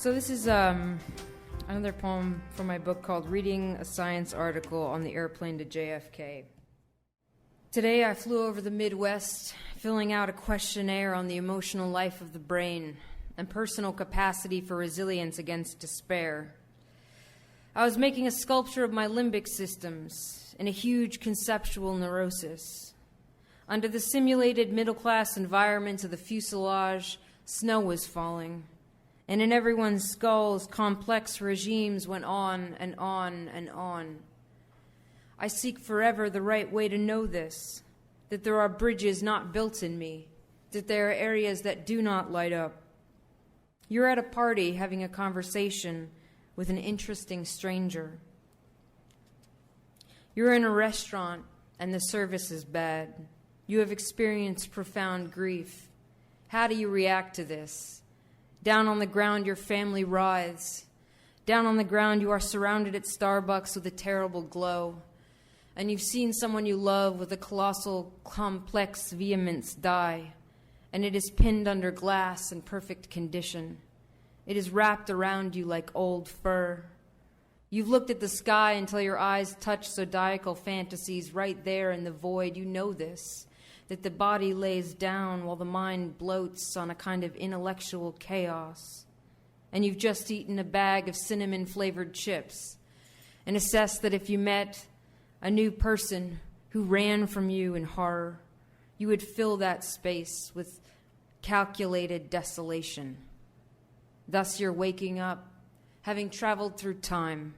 So this is another poem from my book called Reading a Science Article on the Airplane to JFK. Today I flew over the Midwest, filling out a questionnaire on the emotional life of the brain and personal capacity for resilience against despair. I was making a sculpture of my limbic systems in a huge conceptual neurosis. Under the simulated middle-class environment of the fuselage, snow was falling, and in everyone's skulls, complex regimes went on and on and on. I seek forever the right way to know this, that there are bridges not built in me, that there are areas that do not light up. You're at a party having a conversation with an interesting stranger. You're in a restaurant and the service is bad. You have experienced profound grief. How do you react to this? Down on the ground, your family writhes. Down on the ground, you are surrounded at Starbucks with a terrible glow. And you've seen someone you love with a colossal, complex vehemence die. And it is pinned under glass in perfect condition. It is wrapped around you like old fur. You've looked at the sky until your eyes touch zodiacal fantasies right there in the void. You know this, that the body lays down while the mind bloats on a kind of intellectual chaos. And you've just eaten a bag of cinnamon-flavored chips and assessed that if you met a new person who ran from you in horror, you would fill that space with calculated desolation. Thus you're waking up, having traveled through time.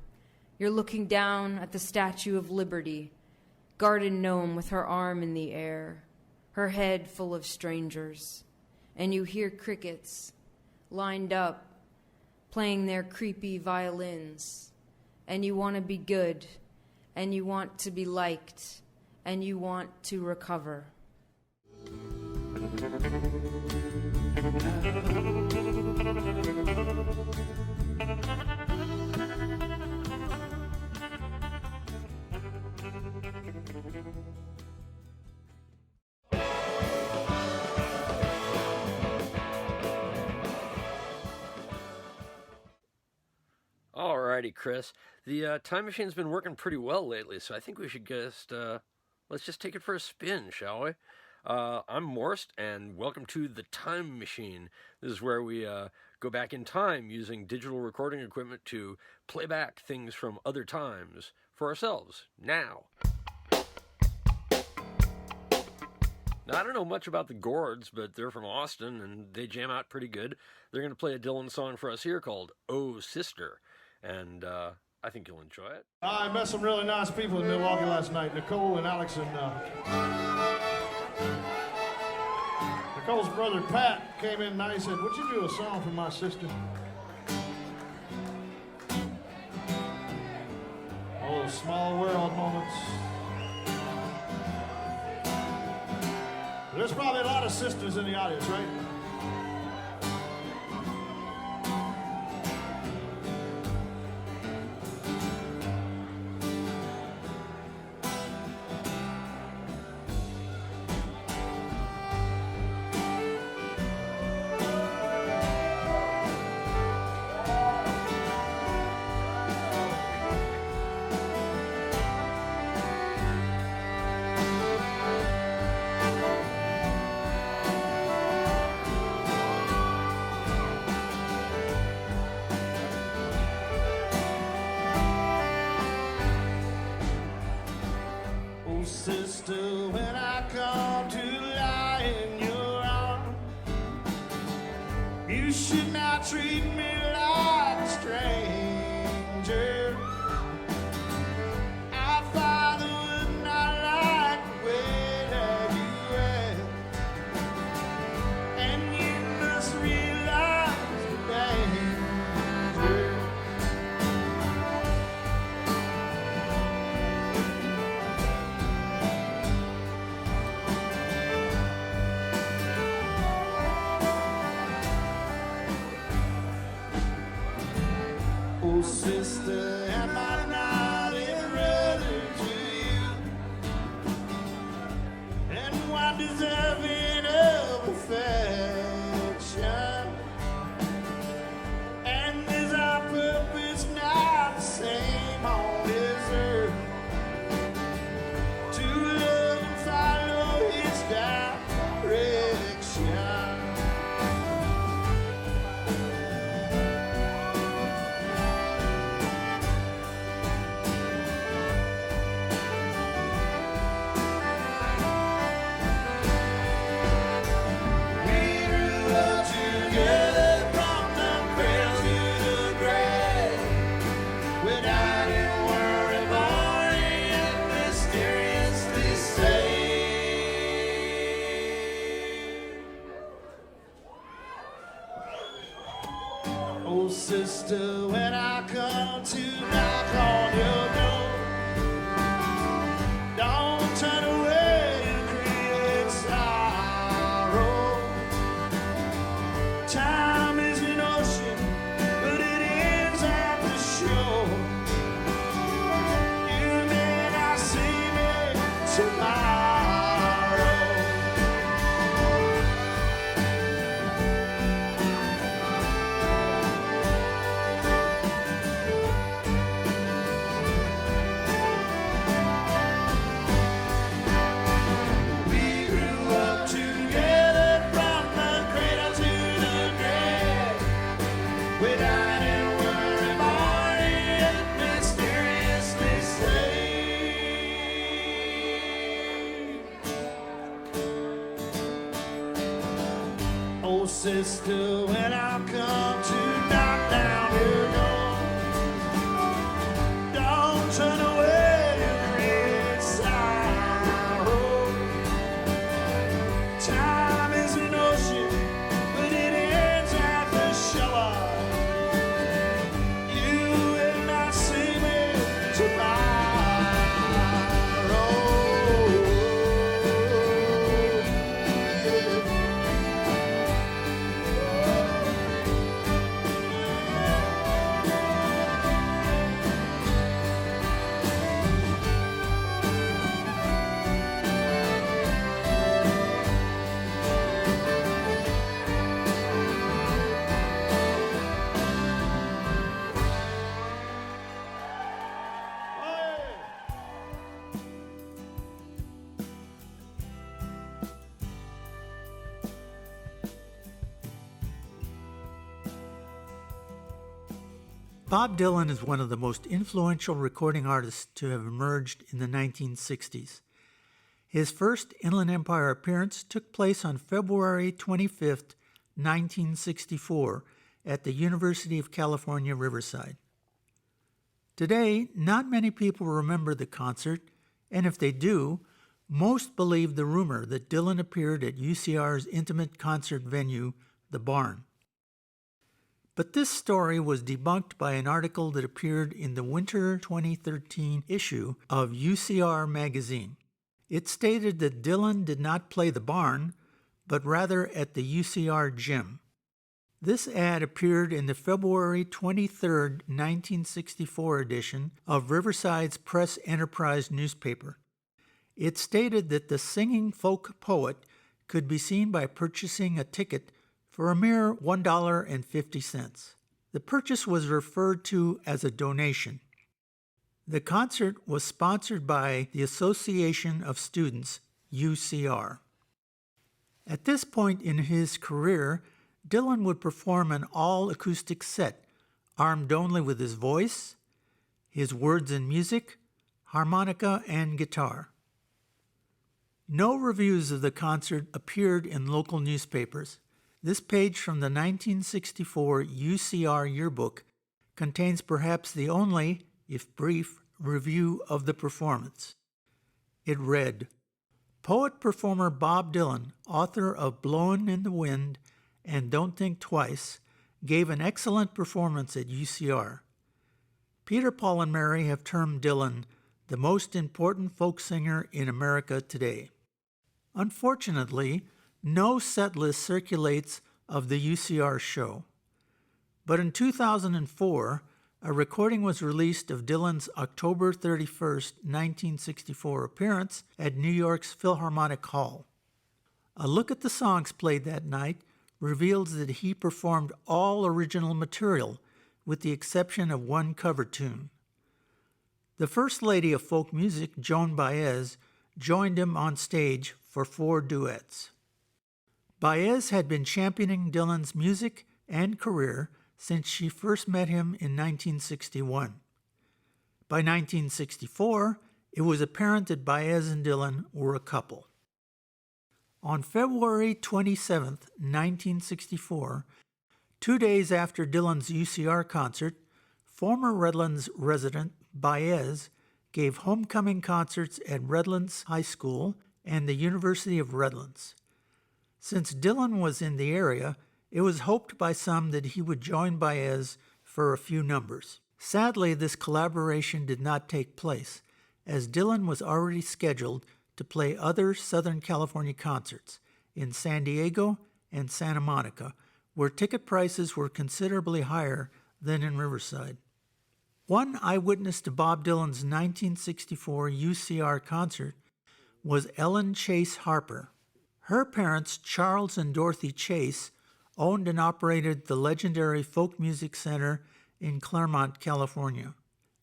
You're looking down at the Statue of Liberty, garden gnome with her arm in the air, her head full of strangers, and you hear crickets lined up, playing their creepy violins, and you want to be good, and you want to be liked, and you want to recover. Alrighty, Chris. The time machine's been working pretty well lately, so I think we should just, let's just take it for a spin, shall we? I'm MORST, and welcome to The Time Machine. This is where we go back in time using digital recording equipment to play back things from other times for ourselves, now. Now, I don't know much about the GOURDS, but they're from Austin, and they jam out pretty good. They're going to play a Dylan song for us here called Oh Sister, and I think you'll enjoy it. I met some really nice people in Milwaukee last night, Nicole and Alex, and Nicole's brother Pat came in and I said, would you do a song for my sister? All those small world moments. There's probably a lot of sisters in the audience, right? Sister, when I come to lie in your arms, you should not treat me like a stranger. Our father would not like the way that you act, and you must realize the danger. Oh, sister, am I not a brother to you? And one deserving of affection. And to knock on your door. Don't turn away to create sorrow. Time is an ocean, but it ends at the shore. You may not see me tomorrow. We grew up together from the cradle to the grave. We died and were reborn yet mysteriously saved. Oh, sister, when I come to knock down your door, don't turn away to create sorrow. Time is an ocean, but it ends at the shore. You will not see me Bob Dylan is one of the most influential recording artists to have emerged in the 1960s. His first Inland Empire appearance took place on February 25, 1964, at the University of California, Riverside. Today, not many people remember the concert, and if they do, most believe the rumor that Dylan appeared at UCR's intimate concert venue, The Barn. But this story was debunked by an article that appeared in the winter 2013 issue of UCR magazine. It stated that Dylan did not play the barn, but rather at the UCR gym. This ad appeared in the February 23, 1964 edition of Riverside's Press Enterprise newspaper. It stated that the singing folk poet could be seen by purchasing a ticket for a mere $1.50. The purchase was referred to as a donation. The concert was sponsored by the Association of Students, UCR. At this point in his career, Dylan would perform an all-acoustic set, armed only with his voice, his words and music, harmonica, and guitar. No reviews of the concert appeared in local newspapers. This page from the 1964 UCR yearbook contains perhaps the only, if brief, review of the performance. It read, "Poet-performer Bob Dylan, author of Blowin' in the Wind and Don't Think Twice, gave an excellent performance at UCR. Peter, Paul, and Mary have termed Dylan the most important folk singer in America today." Unfortunately, no set list circulates of the UCR show. But in 2004, a recording was released of Dylan's October 31, 1964 appearance at New York's Philharmonic Hall. A look at the songs played that night reveals that he performed all original material, with the exception of one cover tune. The First Lady of Folk Music, Joan Baez, joined him on stage for 4 duets. Baez had been championing Dylan's music and career since she first met him in 1961. By 1964, it was apparent that Baez and Dylan were a couple. On February 27, 1964, 2 days after Dylan's UCR concert, former Redlands resident Baez gave homecoming concerts at Redlands High School and the University of Redlands. Since Dylan was in the area, it was hoped by some that he would join Baez for a few numbers. Sadly, this collaboration did not take place, as Dylan was already scheduled to play other Southern California concerts in San Diego and Santa Monica, where ticket prices were considerably higher than in Riverside. One eyewitness to Bob Dylan's 1964 UCR concert was Ellen Chase Harper. Her parents, Charles and Dorothy Chase, owned and operated the legendary Folk Music Center in Claremont, California.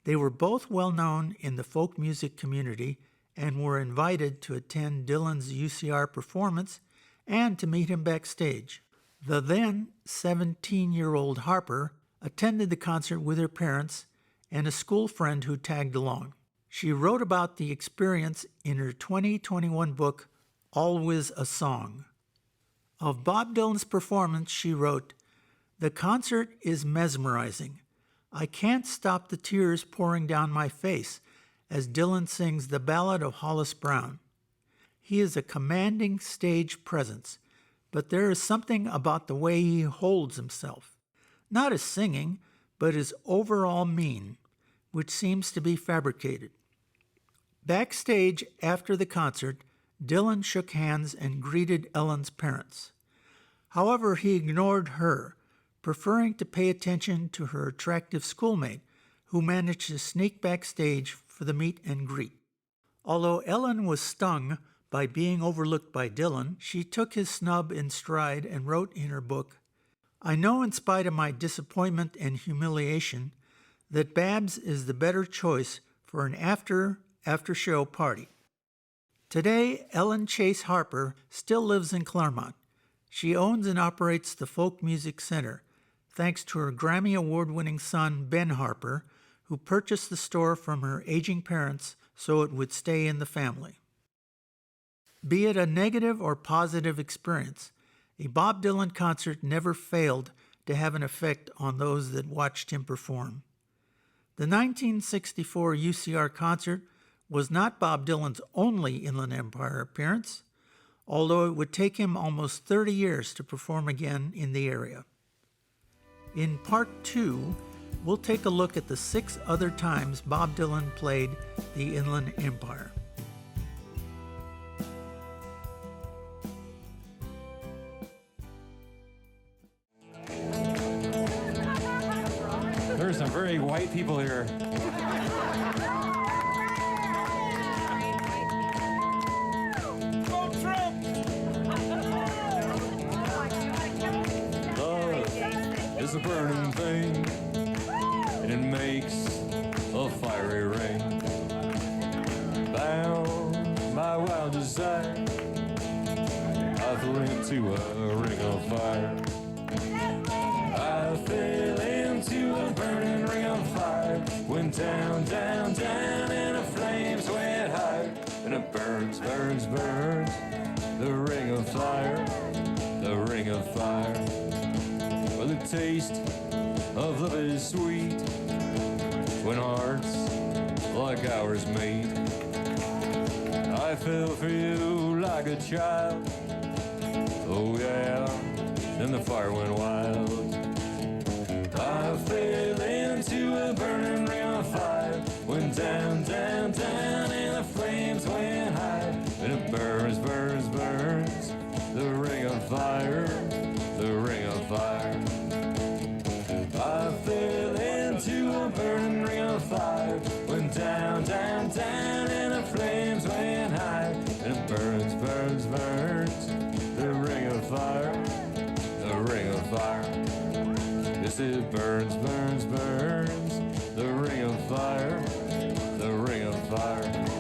They were both well known in the folk music community and were invited to attend Dylan's UCR performance and to meet him backstage. The then 17-year-old Harper attended the concert with her parents and a school friend who tagged along. She wrote about the experience in her 2021 book, Always a Song. Of Bob Dylan's performance, she wrote, "The concert is mesmerizing. I can't stop the tears pouring down my face as Dylan sings the Ballad of Hollis Brown. He is a commanding stage presence, but there is something about the way he holds himself. Not his singing, but his overall mien, which seems to be fabricated." Backstage after the concert, Dylan shook hands and greeted Ellen's parents. However, he ignored her, preferring to pay attention to her attractive schoolmate, who managed to sneak backstage for the meet and greet. Although Ellen was stung by being overlooked by Dylan, she took his snub in stride and wrote in her book, "I know in spite of my disappointment and humiliation that Babs is the better choice for an after-show party." Today, Ellen Chase Harper still lives in Claremont. She owns and operates the Folk Music Center, thanks to her Grammy Award-winning son, Ben Harper, who purchased the store from her aging parents so it would stay in the family. Be it a negative or positive experience, a Bob Dylan concert never failed to have an effect on those that watched him perform. The 1964 UCR concert was not Bob Dylan's only Inland Empire appearance, although it would take him almost 30 years to perform again in the area. In Part 2, we'll take a look at the 6 other times Bob Dylan played the Inland Empire. There's some very white people here. It's a burning thing, and it makes a fiery ring. Bound by wild desire, I fell into a ring of fire. I fell into a burning ring of fire. Went down, down, down, and the flames went higher. And it burns, burns, burns, the ring of fire, the ring of fire. Well, the taste of love is sweet when hearts like ours meet. I fell for you like a child. Oh yeah, then the fire went wild. I fell into a burning ring of fire. Went down, down, down, and the flames went high. And it burns, burns, burns, the ring of fire, the ring of fire. I fell into a burning ring of fire. Went down, down, down, and the flames went high. And it burns, burns, burns, the ring of fire, the ring of fire. Yes, it burns, burns, burns, the ring of fire, the ring of fire.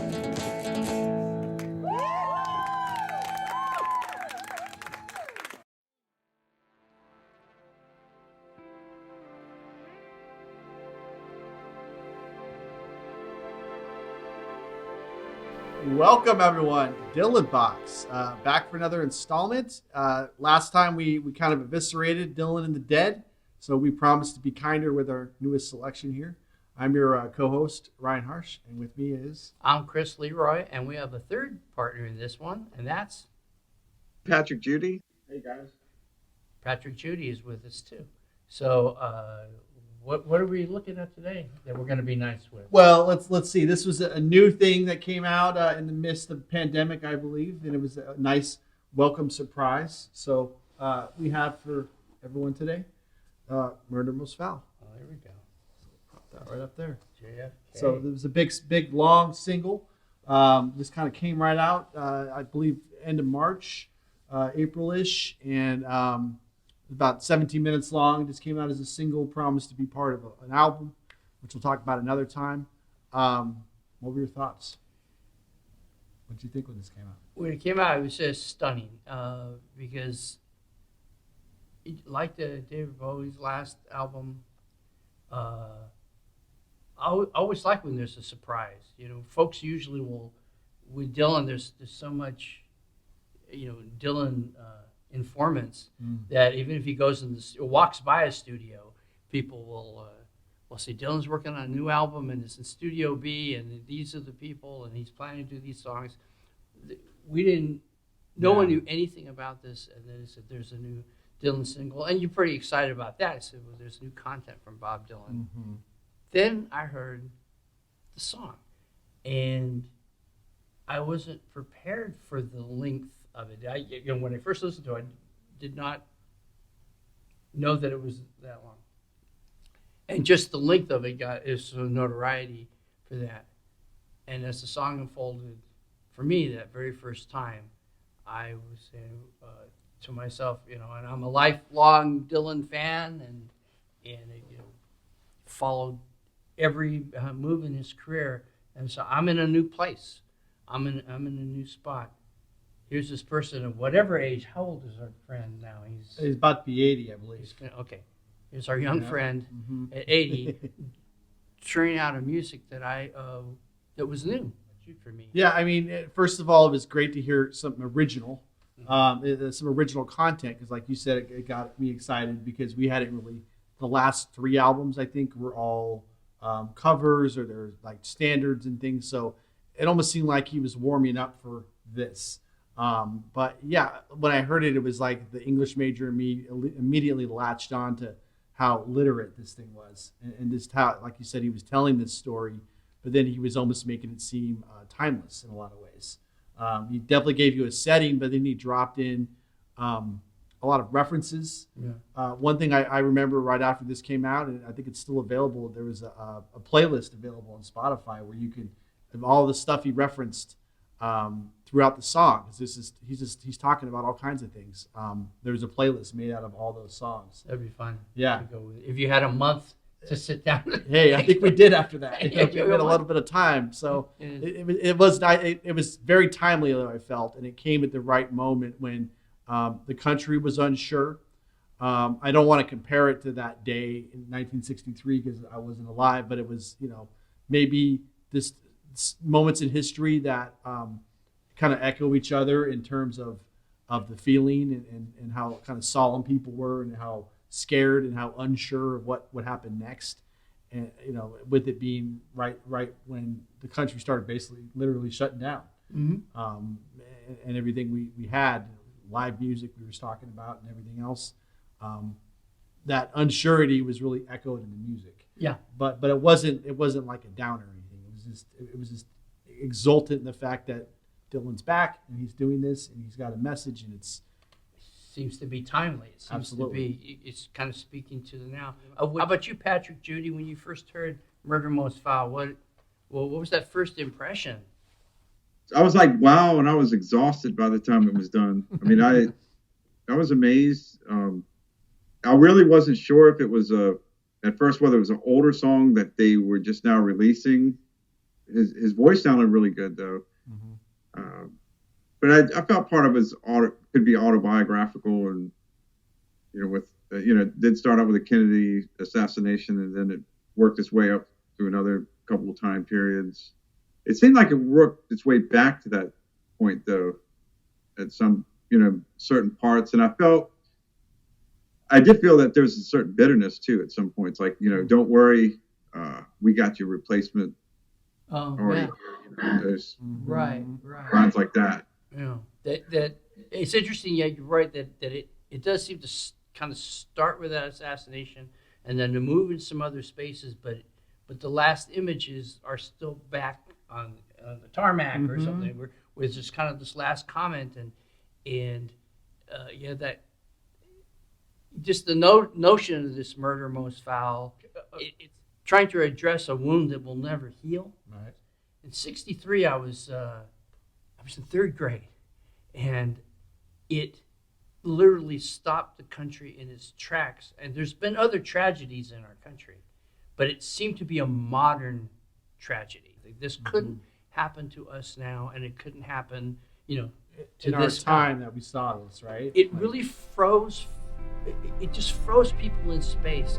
Welcome everyone, Dylan Box, back for another installment. Last time we kind of eviscerated Dylan and the Dead, so we promised to be kinder with our newest selection here. I'm your co-host, Ryan Harsch, and with me is... I'm Chris LeRoy, and we have a third partner in this one, and that's... Patrick Judy. Hey guys. Patrick Judy is with us too. So what are we looking at today that we're going to be nice with? Well, let's see. This was a new thing that came out in the midst of the pandemic, I believe, and it was a nice welcome surprise. So we have for everyone today, Murder Most Foul. Oh, there we go. Pop that right up there. JFK. So there was a big, long single. This kind of came right out, I believe, end of March, April-ish, and about 17 minutes long. Just came out as a single, promised to be part of an album, which we'll talk about another time. What were your thoughts? What did you think when this came out? When it came out, it was just stunning because, like David Bowie's last album, I always like when there's a surprise. You know, folks usually will, with Dylan, there's so much, Dylan informants that even if he goes walks by a studio, people will say Dylan's working on a new album and it's in Studio B and these are the people and he's planning to do these songs. No one knew anything about this, and then he said there's a new Dylan single, and you're pretty excited about that. I said, well, there's new content from Bob Dylan. Mm-hmm. Then I heard the song, and I wasn't prepared for the length of it. When I first listened to it, I did not know that it was that long. And just the length of it is some notoriety for that. And as the song unfolded, for me, that very first time, I was saying to myself, and I'm a lifelong Dylan fan, and followed every move in his career, and so I'm in a new place. I'm in a new spot. Here's this person of whatever age. How old is our friend now? He's about to be 80, I believe. Okay. Here's our young friend at 80, churning out a music that was new for me. Yeah, I mean, first of all, it was great to hear something original, some original content, because like you said, it got me excited because we hadn't really, the last 3 albums, I think, were all covers or they're like standards and things. So it almost seemed like he was warming up for this. But yeah, when I heard it, it was like the English major immediately latched on to how literate this thing was. And just how, like you said, he was telling this story, but then he was almost making it seem timeless in a lot of ways. He definitely gave you a setting, but then he dropped in a lot of references. Yeah. One thing I remember right after this came out, and I think it's still available, there was a playlist available on Spotify where you can have all the stuff he referenced throughout the song. He's talking about all kinds of things. There's a playlist made out of all those songs. That'd be fun. Yeah. If you had a month to sit down. Hey, I think we did after that. We had a little bit of time, so it was very timely, though, I felt, and it came at the right moment when the country was unsure. I don't want to compare it to that day in 1963 because I wasn't alive, but it was, maybe this moments in history that kind of echo each other in terms of the feeling and how kind of solemn people were and how scared and how unsure of what would happen next. And, with it being right when the country started basically literally shutting down. Mm-hmm. And everything we had, live music we were talking about and everything else, that unsurety was really echoed in the music. Yeah. But it wasn't like a downer or anything. It was just exultant in the fact that Dylan's back and he's doing this and he's got a message and it seems to be timely. It seems Absolutely. to be. It's kind of speaking to the now. How about you, Patrick, Judy? When you first heard "Murder Most Foul," what was that first impression? I was like, wow, and I was exhausted by the time it was done. I mean, I was amazed. I really wasn't sure if it was at first whether it was an older song that they were just now releasing. His voice sounded really good though. Mm-hmm. But I felt part of his could be autobiographical, and it did start out with the Kennedy assassination, and then it worked its way up through another couple of time periods. It seemed like it worked its way back to that point, though, at some certain parts, and I did feel that there was a certain bitterness too at some points, like don't worry, we got your replacement. Oh, already, yeah. There's right. lines like that. Yeah, that it's interesting. Yeah, you're right. That it does seem to kind of start with that assassination, and then to move in some other spaces, but the last images are still back on the tarmac or something, where it's just kind of this last comment, and that just the notion of this murder most foul, it's trying to address a wound that will never heal. Right. In '63, I was in third grade, and it literally stopped the country in its tracks. And there's been other tragedies in our country, but it seemed to be a modern tragedy. Like, this couldn't happen to us now, and it couldn't happen, to In our this time that we saw this, right? It really froze. It just froze people in space.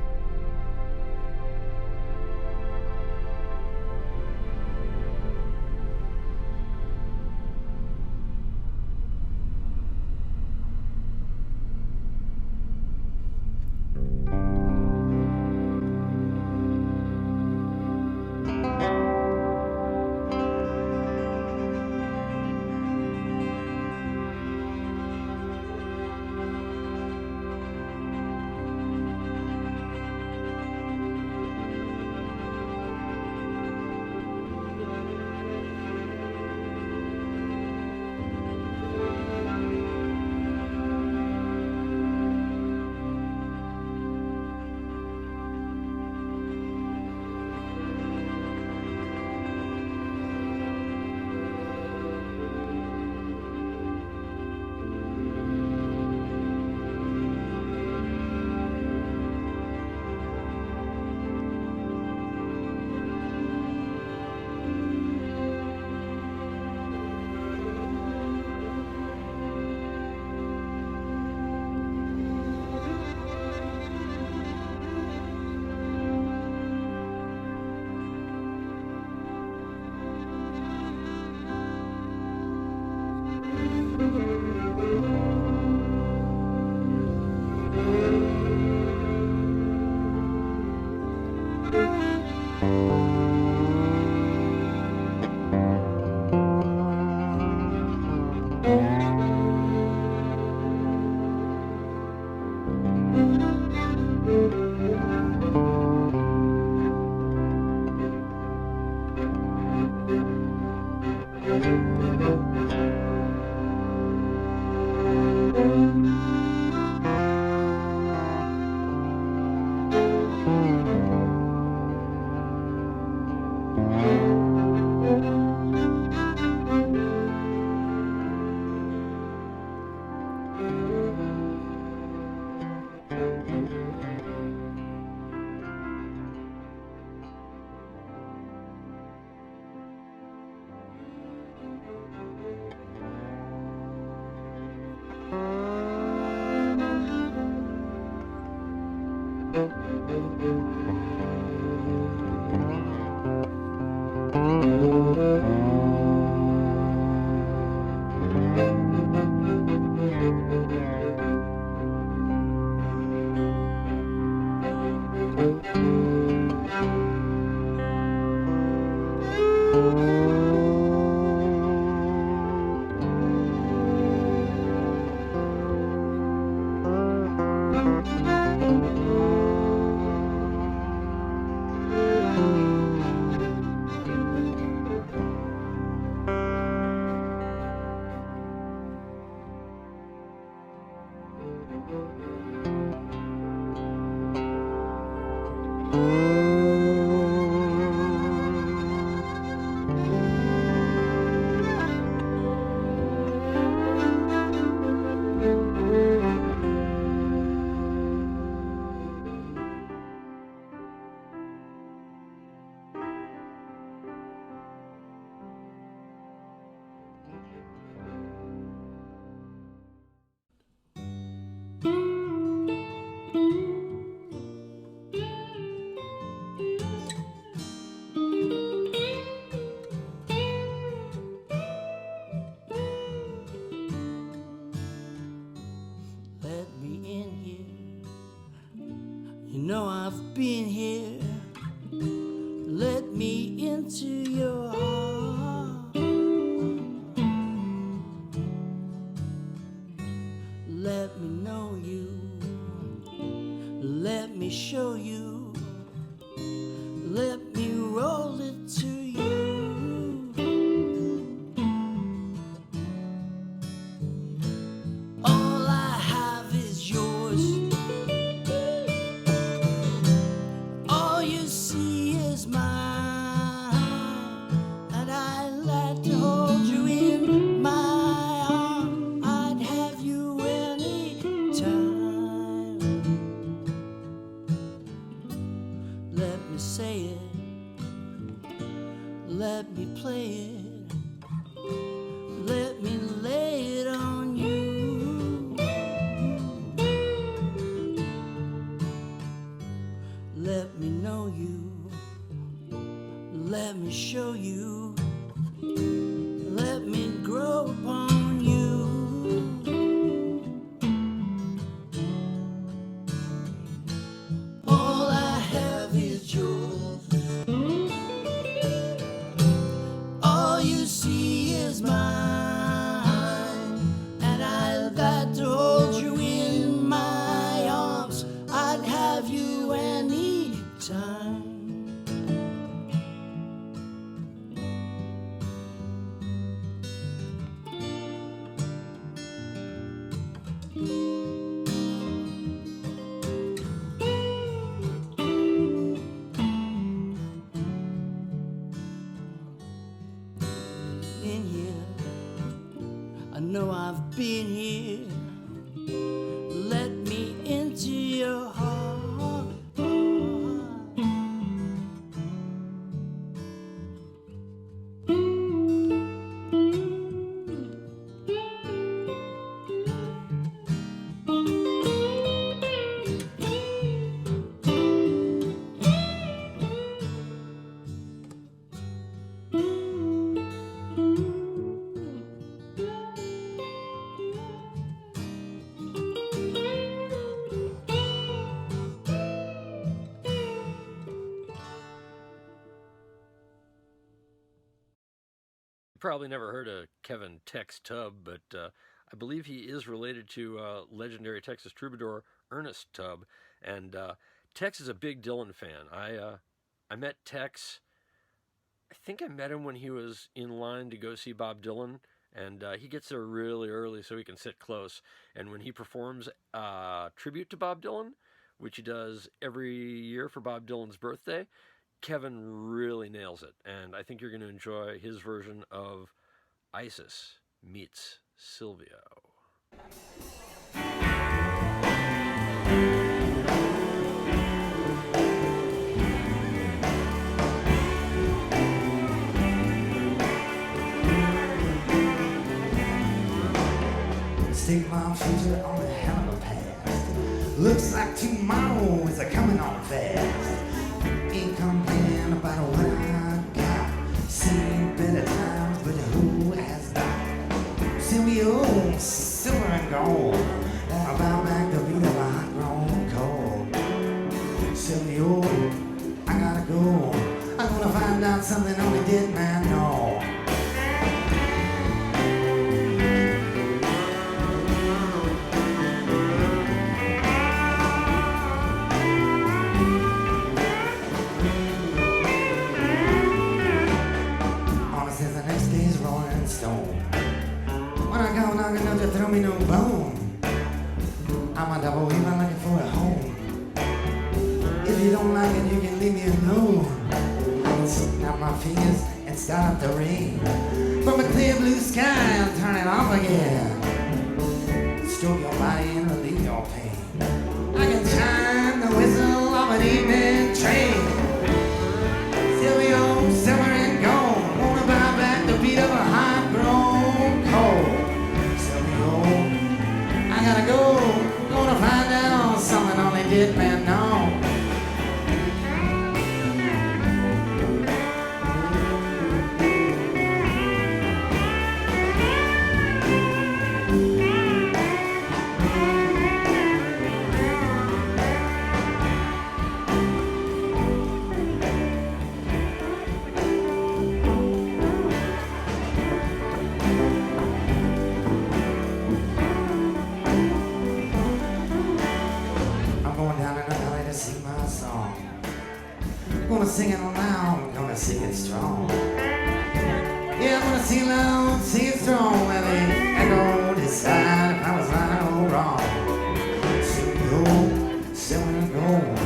Been here, let me into your heart. Let me know you, let me show you let me play it. Let me lay it on you. Let me know you. Let me show you. Let me grow upon you. All I have is yours. All you see is mine. And I've got to hold you in my arms. I'd have you any time. In here, I know I've been here. Let me into your heart. Probably never heard of Kevin Tex Tubb, but I believe he is related to legendary Texas troubadour Ernest Tubb. And Tex is a big Dylan fan. I met Tex, I think I met him when he was in line to go see Bob Dylan. And he gets there really early so he can sit close. And when he performs tribute to Bob Dylan, which he does every year for Bob Dylan's birthday, Kevin really nails it, and I think you're going to enjoy his version of Isis Meets Silvio. Stick my future on the hammer past. Looks like tomorrow is a coming on fast. Ain't complaining about what I got. Seen better times, but who has not? Silvio, silver and gold. About back the beat of a hot grown cold. Silvio, I gotta go. I'm gonna find out something only dead man know. When I go long enough to throw me no bone, I'm a double even looking for a home. If you don't like it, you can leave me alone. I can snap my fingers and start up the rain. From a clear blue sky, I'll turn it off again. Stroke your body and relieve your pain. I can chime the whistle of an evening train. Silvio, silver and gold, wanna buy back the beat of a hot grown cold. I gotta go, gonna find out something only dead men know. Gonna sing it loud, gonna sing it strong. Yeah, I'm gonna sing it loud, sing it strong. Let the echo decide if I was right or wrong. Silvio, silver and gold.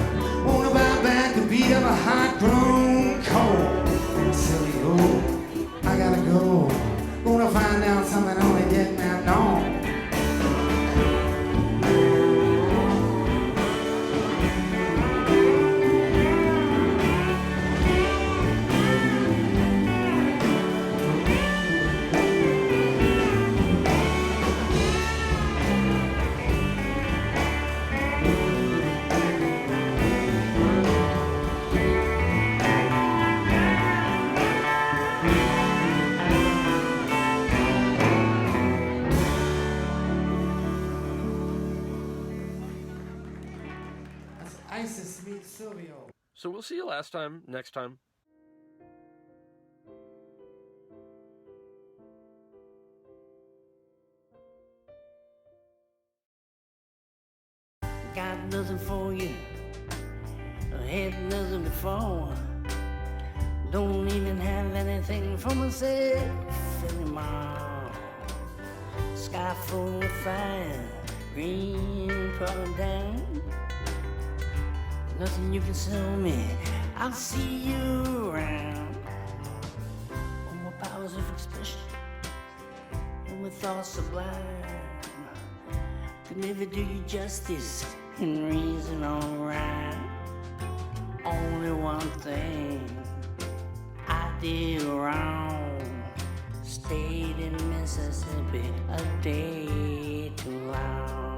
Wanna buy back the beat of a hot grown cold. Silvio, I gotta go. Gonna find out something only dead man know. Silvio. So we'll see you next time. Got nothing for you. I had nothing before. Don't even have anything for myself anymore. Sky full of fire, green pouring down. Nothing you can sell me, I'll see you around. All my powers of expression, and my thoughts sublime, could never do you justice in reason or rhyme. Only one thing I did wrong, stayed in Mississippi a day too long.